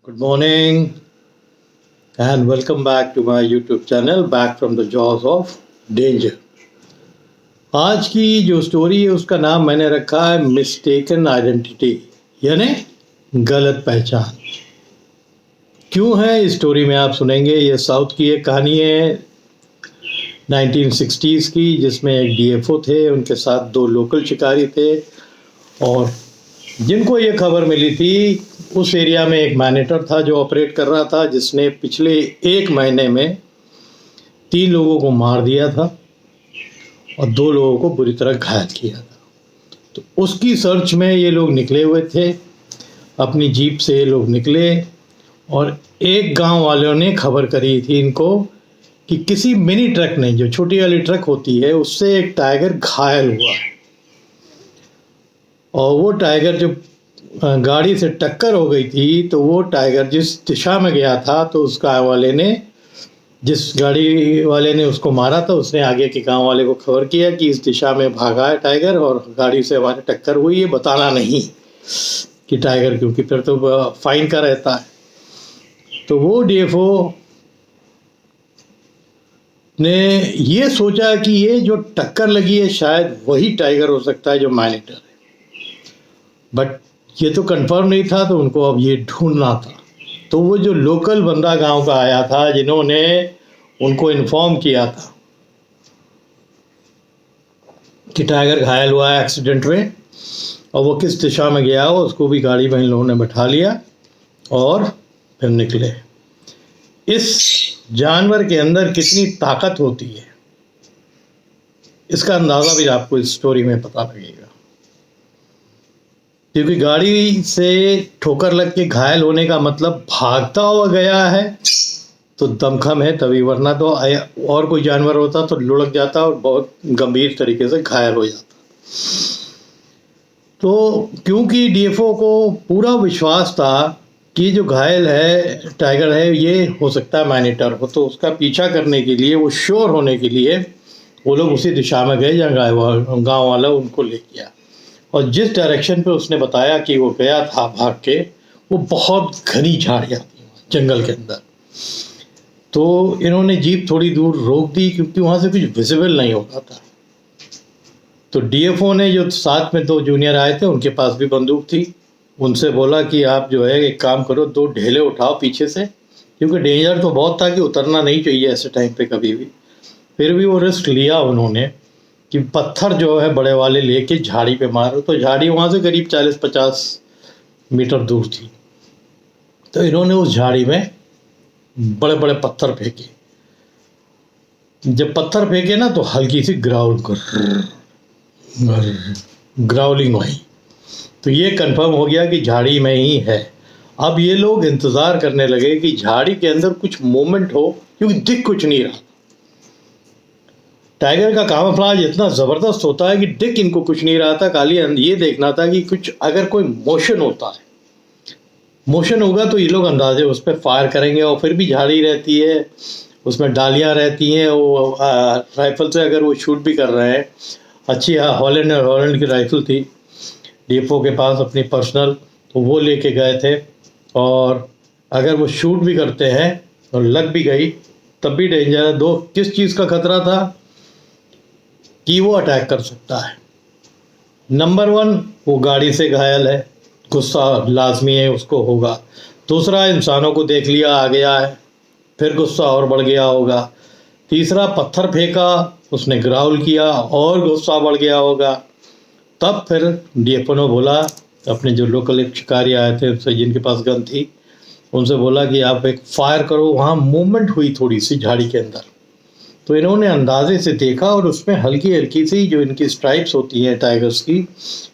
Good morning and welcome back to my YouTube channel Back from the Jaws of Danger। आज की जो story है उसका नाम मैंने रखा है मिस्टेकन आइडेंटिटी, यानी गलत पहचान। क्यों है इस स्टोरी में आप सुनेंगे। ये साउथ की एक कहानी है 1960s की, जिसमें एक डीएफओ थे, उनके साथ दो लोकल शिकारी थे और जिनको ये खबर मिली थी उस एरिया में एक मैनेटर था जो ऑपरेट कर रहा था, जिसने पिछले एक महीने में 3 लोगों को मार दिया था और 2 लोगों को बुरी तरह घायल किया था। तो उसकी सर्च में ये लोग निकले हुए थे, अपनी जीप से ये लोग निकले और एक गांव वालों ने खबर करी थी इनको कि किसी मिनी ट्रक ने, जो छोटी वाली ट्रक होती है, उससे एक टाइगर घायल हुआ है और वो टाइगर जो गाड़ी से टक्कर हो गई थी, तो वो टाइगर जिस दिशा में गया था, तो उस गाँव वाले ने, जिस गाड़ी वाले ने उसको मारा था, उसने आगे के गांव वाले को खबर किया कि इस दिशा में भागा है टाइगर और गाड़ी से हमारे टक्कर हुई है, बताना नहीं कि टाइगर, क्योंकि फिर तो फाइन का रहता है। तो वो डीएफओ ने ये सोचा कि ये जो टक्कर लगी है शायद वही टाइगर हो सकता है जो मॉनिटर है, बट ये तो कंफर्म नहीं था, तो उनको अब ये ढूंढना था। तो वो जो लोकल बंदा गांव का आया था, जिन्होंने उनको इन्फॉर्म किया था कि टाइगर घायल हुआ है एक्सीडेंट में और वो किस दिशा में गया हो, उसको भी गाड़ी में इन लोगों ने बैठा लिया और फिर निकले। इस जानवर के अंदर कितनी ताकत होती है इसका अंदाज़ा भी आपको इस स्टोरी में पता लगेगा, क्योंकि गाड़ी से ठोकर लग के घायल होने का मतलब भागता हुआ गया है तो दमखम है तभी, वरना तो और कोई जानवर होता तो लुढ़क जाता और बहुत गंभीर तरीके से घायल हो जाता। तो क्योंकि डीएफओ को पूरा विश्वास था कि जो घायल है टाइगर है ये हो सकता है मॉनिटर हो, तो उसका पीछा करने के लिए, वो श्योर होने के लिए वो लोग उसी दिशा में गए जहाँ गाँव वाला उनको ले गया। और जिस डायरेक्शन पे उसने बताया कि वो गया था भाग के, वो बहुत घनी झाड़ियाँ थी जंगल के अंदर। तो इन्होंने जीप थोड़ी दूर रोक दी क्योंकि वहाँ से कुछ विजिबल नहीं हो रहा था। तो डीएफओ ने, जो साथ में 2 जूनियर आए थे, उनके पास भी बंदूक थी, उनसे बोला कि आप जो है एक काम करो, 2 ढेले उठाओ पीछे से, क्योंकि डेंजर तो बहुत था कि उतरना नहीं चाहिए ऐसे टाइम पे कभी भी। फिर भी वो रिस्क लिया उन्होंने कि पत्थर जो है बड़े वाले लेके झाड़ी पे मारो। तो झाड़ी वहाँ से करीब 40-50 मीटर दूर थी, तो इन्होंने उस झाड़ी में बड़े बड़े पत्थर फेंके। जब पत्थर फेंके ना, तो हल्की सी ग्राउलिंग हुई, तो ये कंफर्म हो गया कि झाड़ी में ही है। अब ये लोग इंतज़ार करने लगे कि झाड़ी के अंदर कुछ मूवमेंट हो, क्योंकि दिख कुछ नहीं रहा। टाइगर का कामफ्लाज इतना ज़बरदस्त होता है कि दिख इनको कुछ नहीं रहा था, खाली ये देखना था कि कुछ अगर कोई मोशन होता है, मोशन होगा तो ये लोग अंदाजे उस पर फायर करेंगे। और फिर भी झाड़ी रहती है, उसमें डालियाँ रहती हैं, वो राइफल से अगर वो शूट भी कर रहे हैं, अच्छी हॉलैंड की राइफल थी डीएफओ के पास अपनी पर्सनल, तो वो लेके गए थे। और अगर वो शूट भी करते हैं और लग भी गई तब भी डेंजर है। दो किस चीज़ का खतरा था कि वो अटैक कर सकता है। नंबर 1, वो गाड़ी से घायल है, गुस्सा लाजमी है उसको होगा। दूसरा, इंसानों को देख लिया आ गया है, फिर गुस्सा और बढ़ गया होगा। तीसरा, पत्थर फेंका, उसने ग्राउल किया और गुस्सा बढ़ गया होगा। तब फिर डीएफओ ने बोला, अपने जो लोकल एक शिकारी आए थे उनसे, जिनके पास गन थी, उनसे बोला कि आप एक फायर करो। वहाँ मूवमेंट हुई थोड़ी सी झाड़ी के अंदर, तो इन्होंने अंदाजे से देखा और उसमें हल्की हल्की सी जो इनकी स्ट्राइप्स होती हैं टाइगर्स की,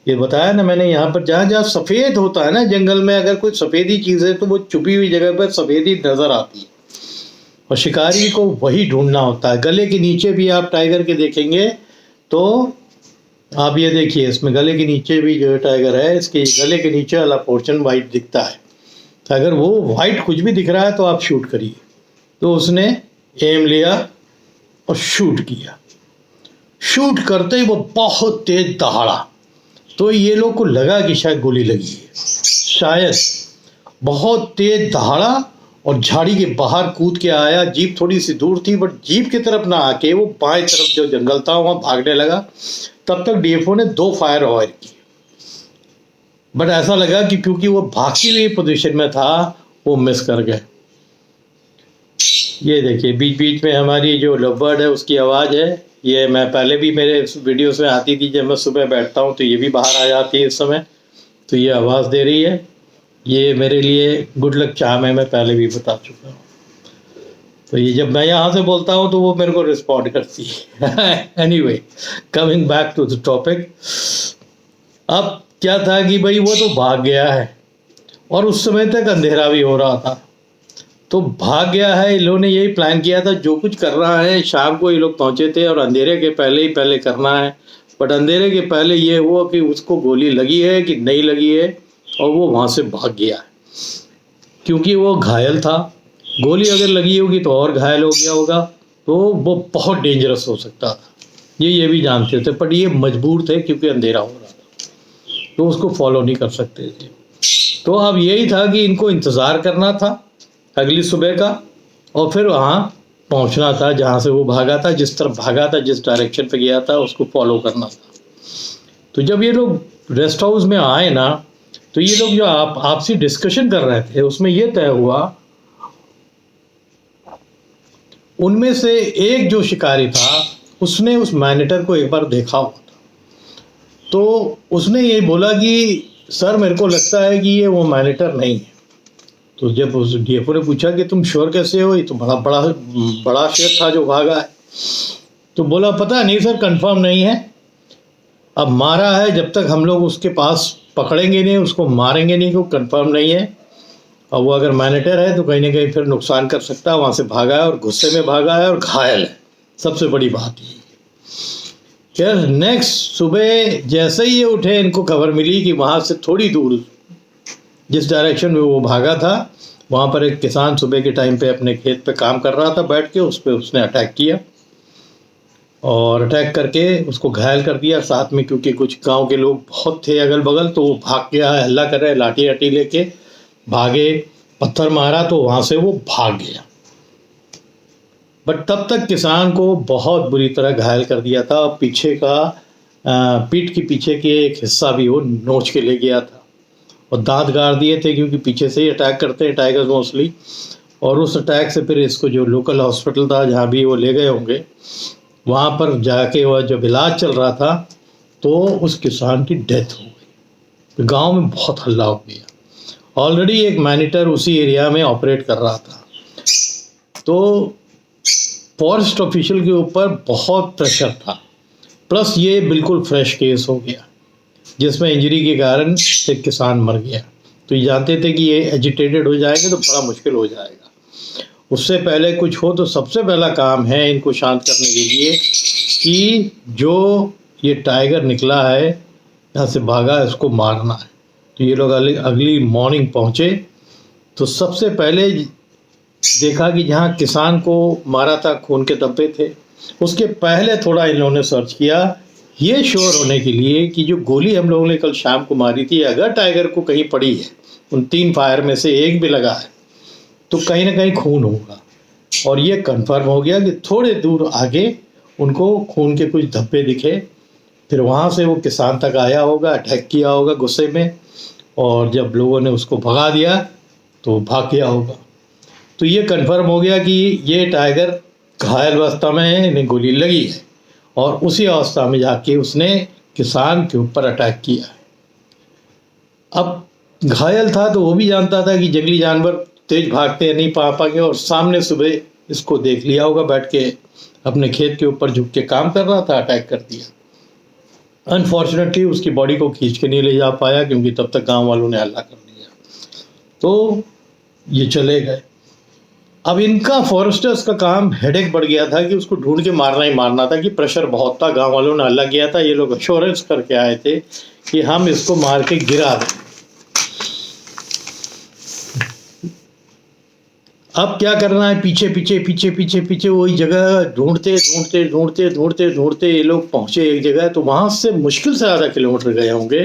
ये बताया ना मैंने, यहाँ पर जहाँ जहाँ सफ़ेद होता है ना जंगल में, अगर कोई सफ़ेदी चीज़ है तो वो छुपी हुई जगह पर सफ़ेदी नज़र आती है और शिकारी को वही ढूंढना होता है। गले के नीचे भी आप टाइगर के देखेंगे तो आप ये देखिए, इसमें गले के नीचे भी जो टाइगर है, इसके गले के नीचे वाला पोर्शन वाइट दिखता है। तो अगर वो वाइट कुछ भी दिख रहा है तो आप शूट करिए। तो उसने एम लिया और शूट किया। शूट करते ही वो बहुत तेज दहाड़ा, तो ये लोग को लगा कि शायद गोली लगी है, शायद। बहुत तेज दहाड़ा और झाड़ी के बाहर कूद के आया। जीप थोड़ी सी दूर थी, बट जीप की तरफ ना आके वो बाएं तरफ जो जंगल था वहां भागने लगा। तब तक डीएफओ ने 2 फायर अवॉइड की, बट ऐसा लगा कि क्योंकि वो भागती हुई पोजीशन में था वो मिस कर गए। ये देखिए बीच बीच में हमारी जो लव बर्ड है उसकी आवाज़ है। ये मैं पहले भी मेरे वीडियोस में आती थी, जब मैं सुबह बैठता हूँ तो ये भी बाहर आ जाती है इस समय, तो ये आवाज़ दे रही है। ये मेरे लिए गुड लक चार्म है, मैं पहले भी बता चुका हूँ। तो ये जब मैं यहाँ से बोलता हूँ तो वो मेरे को रिस्पॉन्ड करती है। Anyway, coming back to the topic. अब क्या था कि भाई वो तो भाग गया है और उस समय तक अंधेरा भी हो रहा था, तो भाग गया है। इन लोगों ने यही प्लान किया था, जो कुछ कर रहा है शाम को ये लोग पहुंचे थे और अंधेरे के पहले करना है। बट अंधेरे के पहले ये हुआ कि उसको गोली लगी है कि नहीं लगी है, और वो वहाँ से भाग गया है क्योंकि वो घायल था। गोली अगर लगी होगी तो और घायल हो गया होगा, तो वो बहुत डेंजरस हो सकता था। ये भी जानते थे, बट ये मजबूर थे क्योंकि अंधेरा हो रहा था, तो उसको फॉलो नहीं कर सकते थे। तो अब यही था कि इनको इंतज़ार करना था अगली सुबह का, और फिर वहाँ पहुँचना था जहाँ से वो भागा था, जिस तरफ भागा था, जिस डायरेक्शन पे गया था, उसको फॉलो करना था। तो जब ये लोग रेस्ट हाउस में आए ना, तो ये लोग जो आपसी डिस्कशन कर रहे थे उसमें ये तय हुआ, उनमें से एक जो शिकारी था उसने उस मैनेटर को एक बार देखा हुआ था। तो उसने ये बोला कि सर मेरे को लगता है कि ये वो मैनेटर नहीं है। तो जब उस डीएफओ ने पूछा कि तुम श्योर कैसे हो, ये तो बड़ा शेर था जो भागा है। तो बोला पता नहीं सर, कंफर्म नहीं है। अब मारा है, जब तक हम लोग उसके पास पकड़ेंगे नहीं, उसको मारेंगे नहीं, को कंफर्म नहीं है। और वो अगर मैनेटर है तो कहीं ना कहीं फिर नुकसान कर सकता है। वहाँ से भागा है और गुस्से में भागा है और घायल है, सबसे बड़ी बात ये। फिर नेक्स्ट सुबह जैसे ही ये उठे, इनको खबर मिली कि वहाँ से थोड़ी दूर जिस डायरेक्शन में वो भागा था, वहाँ पर एक किसान सुबह के टाइम पे अपने खेत पे काम कर रहा था बैठ के, उस पर उसने अटैक किया और अटैक करके उसको घायल कर दिया। साथ में क्योंकि कुछ गांव के लोग बहुत थे अगल बगल, तो वो भाग गया, हल्ला कर रहे, लाठी वाठी लेके भागे, पत्थर मारा तो वहाँ से वो भाग गया। बट तब तक किसान को बहुत बुरी तरह घायल कर दिया था। पीछे का पीठ के पीछे के एक हिस्सा भी वो नोच के ले गया था और दांत गाड़ दिए थे, क्योंकि पीछे से ही अटैक करते हैं टाइगर्स मोस्टली। और उस अटैक से फिर इसको जो लोकल हॉस्पिटल था जहाँ भी वो ले गए होंगे, वहाँ पर जाके वह जब इलाज चल रहा था तो उस किसान की डेथ हो गई। तो गांव में बहुत हल्ला हो गया। ऑलरेडी एक मैनेटर उसी एरिया में ऑपरेट कर रहा था, तो फॉरेस्ट ऑफिशियल के ऊपर बहुत प्रेशर था। प्लस ये बिल्कुल फ्रेश केस हो गया जिसमें इंजरी के कारण एक किसान मर गया। तो ये जानते थे कि ये एजिटेटेड हो जाएंगे तो बड़ा मुश्किल हो जाएगा। उससे पहले कुछ हो तो सबसे पहला काम है इनको शांत करने के लिए कि जो ये टाइगर निकला है यहाँ से भागा, इसको मारना है। तो ये लोग अगली मॉर्निंग पहुँचे, तो सबसे पहले देखा कि जहाँ किसान को मारा था खून के धब्बे थे। उसके पहले थोड़ा इन लोगों ने सर्च किया, ये श्योर होने के लिए कि जो गोली हम लोगों ने कल शाम को मारी थी, अगर टाइगर को कहीं पड़ी है, उन 3 फायर में से एक भी लगा है, तो कहीं ना कहीं खून होगा। और ये कंफर्म हो गया कि थोड़े दूर आगे उनको खून के कुछ धब्बे दिखे। फिर वहाँ से वो किसान तक आया होगा, अटैक किया होगा गुस्से में, और जब लोगों ने उसको भगा दिया तो भाग गया होगा। तो ये कंफर्म हो गया कि ये टाइगर घायल अवस्था में है, इन्हें गोली लगी है, और उसी अवस्था में जाके उसने किसान के ऊपर अटैक किया है। अब घायल था तो वो भी जानता था कि जंगली जानवर तेज भागते हैं, नहीं पाएंगे, और सामने सुबह इसको देख लिया होगा बैठ के अपने खेत के ऊपर झुक के काम कर रहा था, अटैक कर दिया। अनफॉर्चुनेटली उसकी बॉडी को खींच के नहीं ले जा पाया क्योंकि तब तक गांव वालों ने हल्ला कर दिया, तो ये चले गए। अब इनका फॉरेस्टर्स का काम हेडेक बढ़ गया था कि उसको ढूंढ के मारना ही मारना था, कि प्रेशर बहुत था, गांव वालों ने हल्ला किया था, ये लोग अश्योरेंस करके आए थे कि हम इसको मार के गिरा दें। अब क्या करना है, पीछे पीछे पीछे पीछे पीछे वही जगह ढूंढते ढूंढते ढूंढते ढूंढते ढूंढते ये लोग पहुंचे एक जगह। तो वहां से मुश्किल से आधा किलोमीटर गए होंगे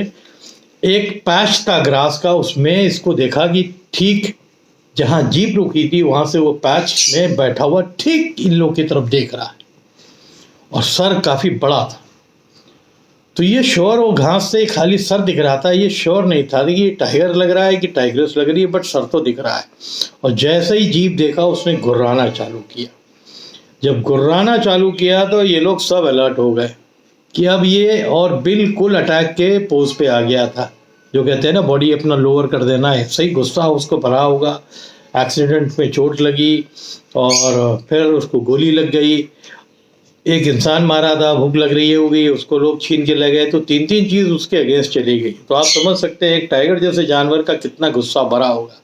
एक पैच था ग्रास का, उसमें इसको देखा कि ठीक जहां जीप रुकी थी वहां से वो पैच में बैठा हुआ ठीक इन लोगों की तरफ देख रहा है, और सर काफी बड़ा था। तो ये श्योर वो घास से खाली सर दिख रहा था, ये श्योर नहीं था कि ये टाइगर लग रहा है कि टाइग्रेस लग रही है, बट सर तो दिख रहा है। और जैसे ही जीप देखा उसने गुर्राना चालू किया। जब गुर्राना चालू किया तो ये लोग सब अलर्ट हो गए कि अब ये, और बिल्कुल अटैक के पोज पे आ गया था, जो कहते हैं ना बॉडी अपना लोअर कर देना है। सही गुस्सा उसको भरा होगा, एक्सीडेंट में चोट लगी और फिर उसको गोली लग गई, एक इंसान मारा था, भूख लग रही होगी, उसको लोग छीन के ले गए, तो तीन तीन चीज उसके अगेंस्ट चली गई। तो आप समझ सकते हैं एक टाइगर जैसे जानवर का कितना गुस्सा भरा होगा।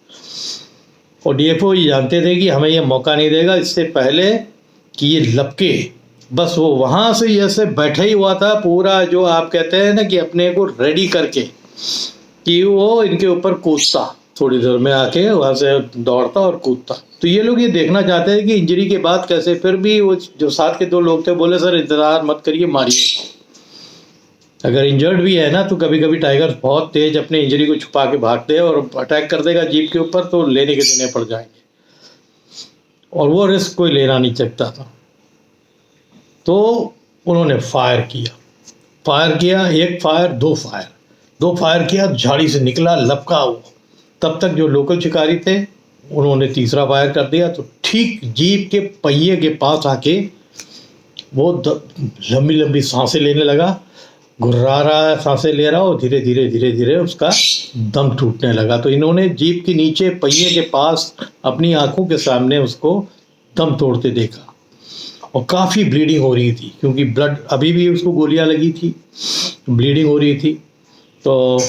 और डीएफओ ये जानते थे कि हमें ये मौका नहीं देगा, इससे पहले कि ये लपके, बस वो वहां से जैसे बैठा ही हुआ था पूरा, जो आप कहते हैं ना कि अपने को रेडी करके कि वो इनके ऊपर कूदता, थोड़ी देर में आके वहां से दौड़ता और कूदता। तो ये लोग ये देखना चाहते हैं कि इंजरी के बाद कैसे, फिर भी वो जो साथ के दो लोग थे बोले सर इंतजार मत करिए, मारिए। अगर इंजर्ड भी है ना तो कभी कभी टाइगर बहुत तेज अपने इंजरी को छुपा के भागते हैं और अटैक कर देगा जीप के ऊपर, तो लेने के देने पड़ जाएंगे, और वो रिस्क कोई लेना नहीं चाहता था। तो उन्होंने फायर किया, एक फायर, दो फायर किया, झाड़ी से निकला, लपका वो। तब तक जो लोकल शिकारी थे उन्होंने तीसरा फायर कर दिया, तो ठीक जीप के पहिए के पास आके वो लंबी लंबी सांसें लेने लगा, घुर्रा रहा है, सांसें ले रहा, और धीरे धीरे धीरे धीरे उसका दम टूटने लगा। तो इन्होंने जीप के नीचे पहिए के पास अपनी आंखों के सामने उसको दम तोड़ते देखा, और काफ़ी ब्लीडिंग हो रही थी, क्योंकि ब्लड अभी भी उसको गोलियां लगी थी, ब्लीडिंग हो रही थी। तो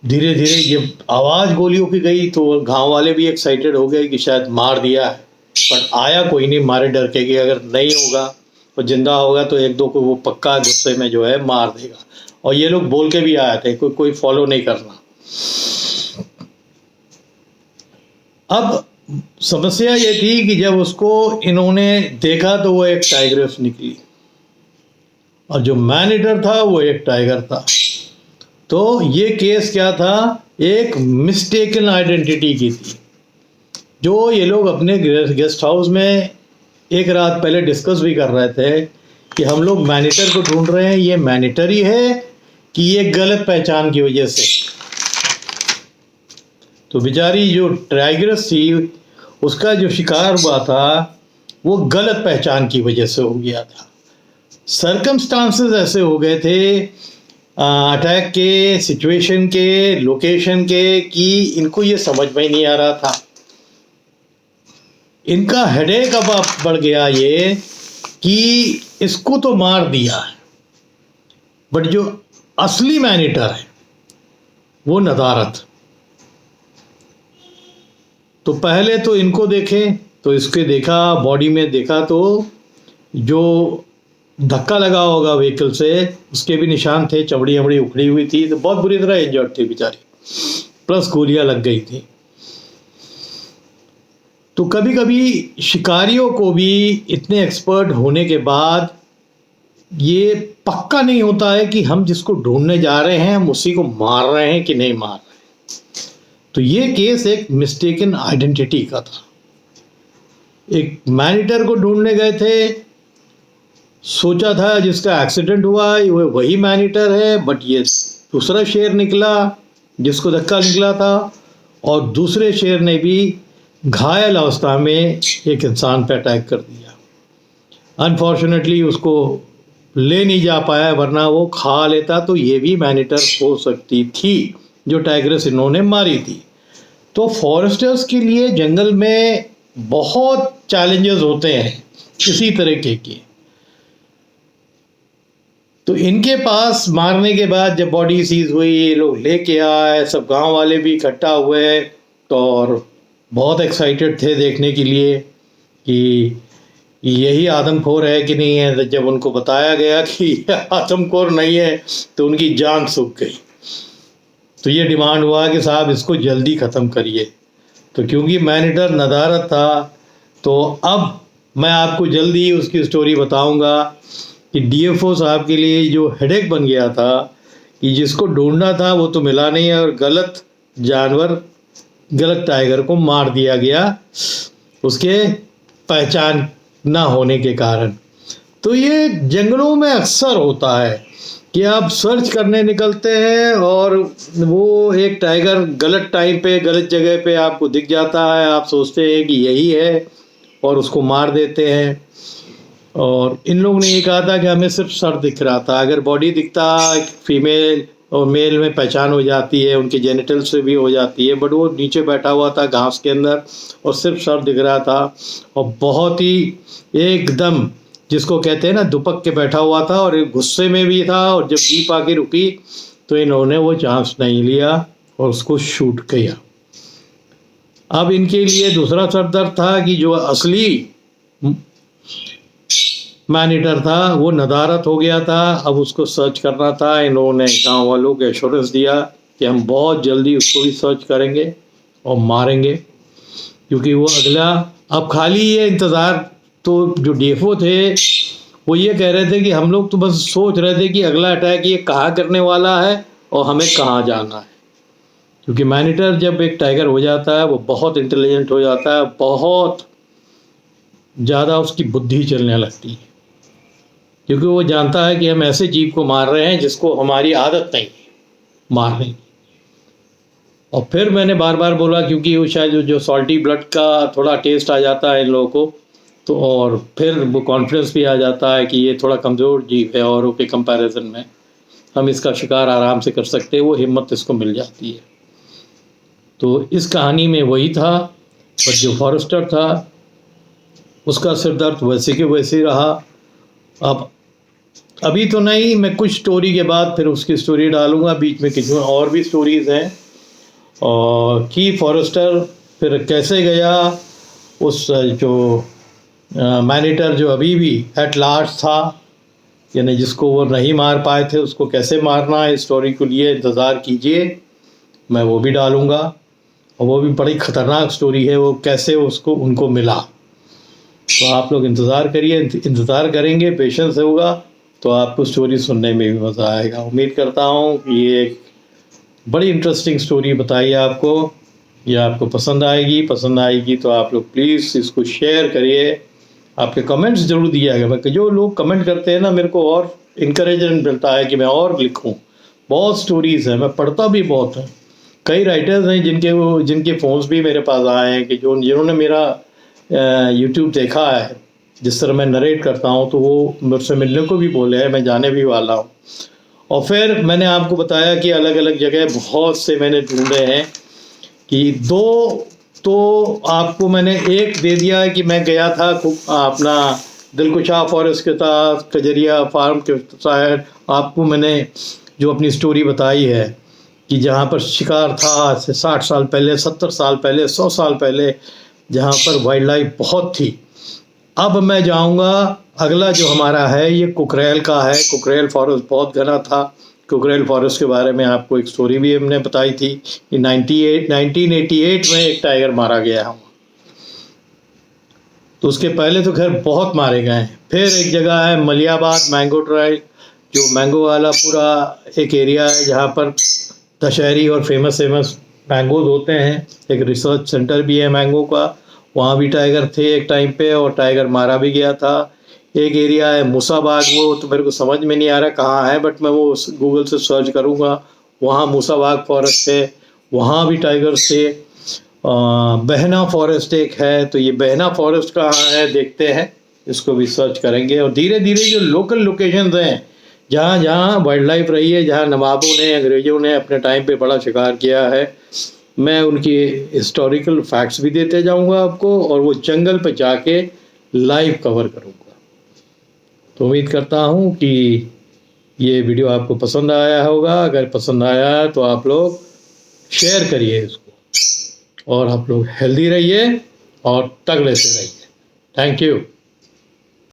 धीरे धीरे ये आवाज़ गोलियों की गई, तो गांव वाले भी एक्साइटेड हो गए कि शायद मार दिया है, पर आया कोई नहीं, मारे डर के कि अगर नहीं होगा और जिंदा होगा तो एक दो को वो पक्का गुस्से में जो है मार देगा। और ये लोग बोल के भी आए थे कोई फॉलो नहीं करना। अब समस्या ये थी कि जब उसको इन्होंने देखा तो वो एक टाइग्रेस निकली, और जो मैन ईटर था वो एक टाइगर था। तो ये केस क्या था, एक मिस्टेकन आइडेंटिटी की थी, जो ये लोग अपने गेस्ट हाउस में एक रात पहले डिस्कस भी कर रहे थे कि हम लोग मैनिटर को ढूंढ रहे हैं, ये मैनिटर ही है कि ये गलत पहचान की वजह से। तो बेचारी जो टाइग्रेस थी उसका जो शिकार हुआ था वो गलत पहचान की वजह से हो गया था। सर्कमस्टांसेस ऐसे हो गए थे अटैक के, सिचुएशन के, लोकेशन के, कि इनको ये समझ में ही नहीं आ रहा था। इनका हेडेक अब बढ़ गया ये कि इसको तो मार दिया है, बट जो असली मैनिटर है वो नदारत। तो पहले तो इनको देखे, तो इसके देखा, बॉडी में देखा तो जो धक्का लगा होगा व्हीकल से उसके भी निशान थे, चमड़ी वमड़ी उखड़ी हुई थी, तो बहुत बुरी तरह इंजर्ड थी बेचारी, प्लस गोलियां लग गई थी। तो कभी कभी शिकारियों को भी इतने एक्सपर्ट होने के बाद ये पक्का नहीं होता है कि हम जिसको ढूंढने जा रहे हैं हम उसी को मार रहे हैं कि नहीं मार रहे। तो ये केस एक मिस्टेकन आइडेंटिटी का था। एक मैनिटर को ढूंढने गए थे, सोचा था जिसका एक्सीडेंट हुआ वो वही मैनिटर है, बट ये दूसरा शेर निकला जिसको धक्का निकला था, और दूसरे शेर ने भी घायल अवस्था में एक इंसान पर अटैक कर दिया। अनफॉर्चुनेटली उसको ले नहीं जा पाया, वरना वो खा लेता तो ये भी मैनिटर हो सकती थी जो टाइग्रेस इन्होंने मारी थी। तो फॉरेस्टर्स के लिए जंगल में बहुत चैलेंजेस होते हैं इसी तरीके के। तो इनके पास मारने के बाद जब बॉडी सीज हुई, ये लोग लेके आए, सब गांव वाले भी इकट्ठा हुए, तो और बहुत एक्साइटेड थे देखने के लिए कि यही आदमखोर है कि नहीं है। जब उनको बताया गया कि आदमखोर नहीं है तो उनकी जान सूख गई। तो ये डिमांड हुआ कि साहब इसको जल्दी ख़त्म करिए। तो क्योंकि मैनिटर नदारत था, तो अब मैं आपको जल्दी उसकी स्टोरी बताऊंगा कि डीएफओ साहब के लिए जो हेडेक बन गया था कि जिसको ढूंढना था वो तो मिला नहीं और गलत जानवर, गलत टाइगर को मार दिया गया उसके पहचान ना होने के कारण। तो ये जंगलों में अक्सर होता है कि आप सर्च करने निकलते हैं और वो एक टाइगर गलत टाइम पे गलत जगह पे आपको दिख जाता है, आप सोचते हैं कि यही है और उसको मार देते हैं। और इन लोगों ने ये कहा था कि हमें सिर्फ सर दिख रहा था, अगर बॉडी दिखता फीमेल और मेल में पहचान हो जाती है, उनके जेनिटल से भी हो जाती है, बट वो नीचे बैठा हुआ था घास के अंदर और सिर्फ सर दिख रहा था और बहुत ही एकदम जिसको कहते हैं ना दुपक के बैठा हुआ था और गुस्से में भी था। और जब जीप आके रुकी तो इन्होंने वो चांस नहीं लिया और उसको शूट किया। अब इनके लिए दूसरा सरदर्द था कि जो असली मैन ईटर था वो नदारत हो गया था, अब उसको सर्च करना था। इन्होंने गांव वालों को एश्योरेंस दिया कि हम बहुत जल्दी उसको भी सर्च करेंगे और मारेंगे, क्योंकि वो अगला अब खाली ये इंतज़ार। तो जो डीएफओ थे वो ये कह रहे थे कि हम लोग तो बस सोच रहे थे कि अगला अटैक ये कहाँ करने वाला है और हमें कहाँ जाना है, क्योंकि मैन ईटर जब एक टाइगर हो जाता है वो बहुत इंटेलिजेंट हो जाता है, बहुत ज़्यादा उसकी बुद्धि चलने लगती है, क्योंकि वो जानता है कि हम ऐसे जीव को मार रहे हैं जिसको हमारी आदत नहीं है मारने की। और फिर मैंने बार बार बोला क्योंकि वो शायद जो सॉल्टी ब्लड का थोड़ा टेस्ट आ जाता है इन लोगों को, तो और फिर वो कॉन्फिडेंस भी आ जाता है कि ये थोड़ा कमज़ोर जीव है औरों के कंपैरिजन में, हम इसका शिकार आराम से कर सकते हैं, वो हिम्मत इसको मिल जाती है। तो इस कहानी में वही था, बट जो फॉरेस्टर था उसका सिरदर्द वैसे के वैसे ही रहा। अब अभी तो नहीं, मैं कुछ स्टोरी के बाद फिर उसकी स्टोरी डालूंगा, बीच में किसी और भी स्टोरीज़ हैं और कि फॉरेस्टर फिर कैसे गया उस जो मैन ईटर जो अभी भी एट लास्ट था, यानी जिसको वो नहीं मार पाए थे उसको कैसे मारना है। इस स्टोरी के लिए इंतज़ार कीजिए, मैं वो भी डालूंगा और वो भी बड़ी ख़तरनाक स्टोरी है, वो कैसे उसको उनको मिला। तो आप लोग इंतज़ार करिए, इंतज़ार करेंगे, पेशेंस होगा तो आपको स्टोरी सुनने में भी मज़ा आएगा। उम्मीद करता हूँ कि ये एक बड़ी इंटरेस्टिंग स्टोरी बताई आपको, ये आपको पसंद आएगी तो आप लोग प्लीज़ इसको शेयर करिए, आपके कमेंट्स ज़रूर दिएगा। जो लोग कमेंट करते हैं ना, मेरे को और इनकरेजमेंट मिलता है कि मैं और लिखूं। बहुत स्टोरीज़ हैं, मैं पढ़ता भी बहुत है, कई राइटर्स हैं जिनके फ़ोन्स भी मेरे पास आए हैं कि जिन्होंने मेरा यूट्यूब देखा है, जिस तरह मैं नरेट करता हूँ, तो वो मुझसे मिलने को भी बोले हैं, मैं जाने भी वाला हूँ। और फिर मैंने आपको बताया कि अलग अलग जगह बहुत से मैंने ढूंढे हैं कि दो तो आपको मैंने एक दे दिया कि मैं गया था अपना दिलकुशा फॉरेस्ट के साथ कजरिया फार्म के साइड। आपको मैंने जो अपनी स्टोरी बताई है कि जहाँ पर शिकार था आज से 60 साल पहले, 70 साल पहले, 100 साल पहले, जहाँ पर वाइल्ड लाइफ बहुत थी। अब मैं जाऊँगा, अगला जो हमारा है ये कुकरेल का है। कुकरेल फॉरेस्ट बहुत घना था। कुकरेल फॉरेस्ट के बारे में आपको एक स्टोरी भी हमने बताई थी कि 1988 में एक टाइगर मारा गया है। तो उसके पहले तो खैर बहुत मारे गए हैं। फिर एक जगह है मलियाबाद मैंगो ट्रायल, जो मैंगो वाला पूरा एक एरिया है जहाँ पर दशहरी और फेमस मैंगोज होते हैं। एक रिसर्च सेंटर भी है मैंगो का, वहाँ भी टाइगर थे एक टाइम पे और टाइगर मारा भी गया था। एक एरिया है मूसाबाग, वो तो मेरे को समझ में नहीं आ रहा कहाँ है, बट मैं वो गूगल से सर्च करूँगा। वहाँ मूसाबाग फॉरेस्ट है, वहाँ भी टाइगर्स थे। बहना फॉरेस्ट एक है, तो ये बहना फॉरेस्ट कहाँ है देखते हैं, इसको भी सर्च करेंगे। और धीरे धीरे जो लोकल लोकेशंस हैं जहाँ जहाँ वाइल्ड लाइफ रही है, जहाँ नवाबों ने अंग्रेज़ों ने अपने टाइम पे बड़ा शिकार किया है, मैं उनकी हिस्टोरिकल फैक्ट्स भी देते जाऊँगा आपको और वो जंगल पे जाके लाइव कवर करूँगा। तो उम्मीद करता हूँ कि ये वीडियो आपको पसंद आया होगा। अगर पसंद आया तो आप लोग शेयर करिए इसको और आप लोग हेल्दी रहिए और तगड़े से रहिए। Thank you.